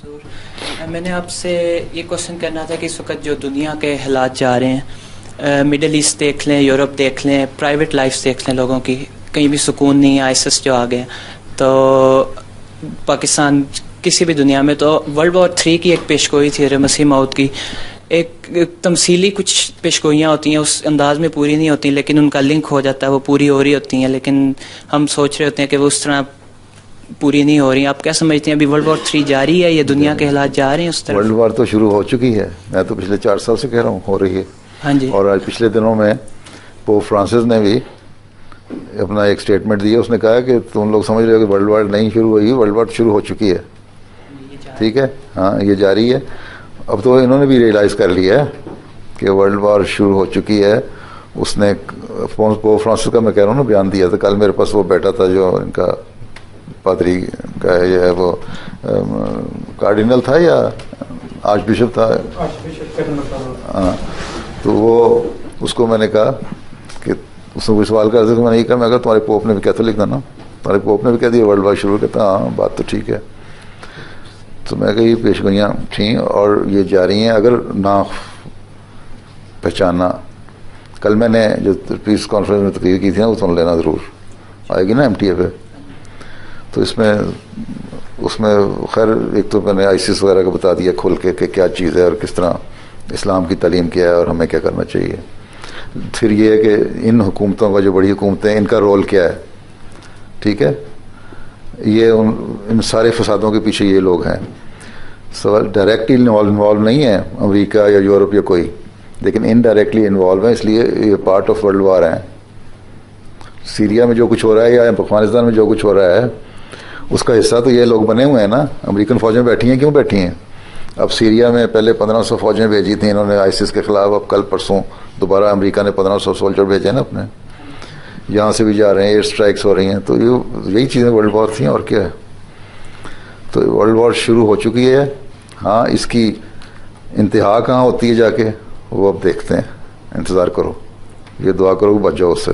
میں نے آپ سے یہ کوشچن کرنا تھا کہ اس وقت جو دنیا کے حالات جا رہے ہیں، مڈل ایسٹ دیکھ لیں، یورپ دیکھ لیں، پرائیویٹ لائف دیکھ لیں لوگوں کی، کہیں بھی سکون نہیں ہے، آئیسس جو آ گئے، تو پاکستان کسی بھی دنیا میں، تو ورلڈ وار 3 کی ایک پیشگوئی تھی مسیح موعود کی، ایک تمثیلی کچھ پیشگوئیاں ہوتی ہیں، اس انداز میں پوری نہیں ہوتی، لیکن ان کا لنک ہو جاتا ہے، وہ پوری ہو رہی ہوتی ہیں، لیکن ہم سوچ رہے ہوتے ہیں کہ وہ اس طرح پوری نہیں ہو رہی. آپ کیا سمجھتے ہیں ابھی ورلڈ وار 3 جاری ہے یا دنیا کے حالات جا رہے ہیں اس طرف؟ ورلڈ وار تو شروع ہو چکی ہے، میں تو پچھلے 4 سال سے کہہ رہا ہوں ہو رہی ہے. ہاں جی. اور آج پچھلے دنوں میں پوپ فرانسس نے بھی اپنا ایک سٹیٹمنٹ دیا، اس نے کہا کہ تم لوگ سمجھ رہے ہو کہ ورلڈ وار نہیں شروع ہوئی، ورلڈ وار شروع ہو چکی ہے. ٹھیک ہے، ہاں یہ جاری ہے. اب تو انہوں نے بھی ریئلائز کر لیا ہے کہ ورلڈ وار شروع ہو چکی ہے. اس نے پوپ فرانسس کا میں کہہ رہا ہوں نا بیان دیا تھا. کل میرے پاس وہ بیٹا تھا جو ان کا پادری کا یہ ہے، وہ کارڈینل تھا یا آرچ بشپ تھا، ہاں. تو وہ اس کو میں نے کہا کہ اس نے کوئی سوال کر دیا تو میں نے یہ کہا، میں اگر تمہارے پوپ نے بھی کہا تو لکھنا نا، تمہارے پوپ نے بھی کہہ دیا ورلڈ وار شروع کرتا. ہاں بات تو ٹھیک ہے. تو میں کہ یہ پیشگوئیاں تھیں اور یہ جاری ہیں اگر نہ پہچانا. کل میں نے جو پیس کانفرنس میں تقریر کی تھی نا وہ سن لینا ضرور، آئے گی نا MTA پہ. تو اس میں خیر ایک تو میں نے ISIS وغیرہ کا بتا دیا کھول کے کہ کیا چیز ہے اور کس طرح اسلام کی تعلیم کیا ہے اور ہمیں کیا کرنا چاہیے. پھر یہ ہے کہ ان حکومتوں کا، جو بڑی حکومتیں، ان کا رول کیا ہے. ٹھیک ہے، یہ ان سارے فسادوں کے پیچھے یہ لوگ ہیں. سوال ڈائریکٹلی انوالو نہیں ہے امریکہ یا یورپ یا کوئی، لیکن انڈائریکٹلی انوالو ہیں، اس لیے یہ پارٹ آف ورلڈ وار ہیں. سیریا میں جو کچھ ہو رہا ہے یا افغانستان میں جو کچھ ہو رہا ہے اس کا حصہ تو یہ لوگ بنے ہوئے ہیں نا. امریکن فوجیں بیٹھی ہیں، کیوں بیٹھی ہیں؟ اب سیریا میں پہلے 1500 فوجیں بھیجی تھیں انہوں نے ISIS کے خلاف، اب کل پرسوں دوبارہ امریکہ نے 1500 سولجر بھیجے ہیں نا اپنے. یہاں سے بھی جا رہے ہیں، ایئر سٹرائکس ہو رہی ہیں. تو یہی چیزیں ورلڈ وار تھیں اور کیا ہے. تو ورلڈ وار شروع ہو چکی ہے. ہاں اس کی انتہا کہاں ہوتی ہے جا کے وہ اب دیکھتے ہیں. انتظار کرو، یہ دعا کرو کہ بچ جاؤ اس سے.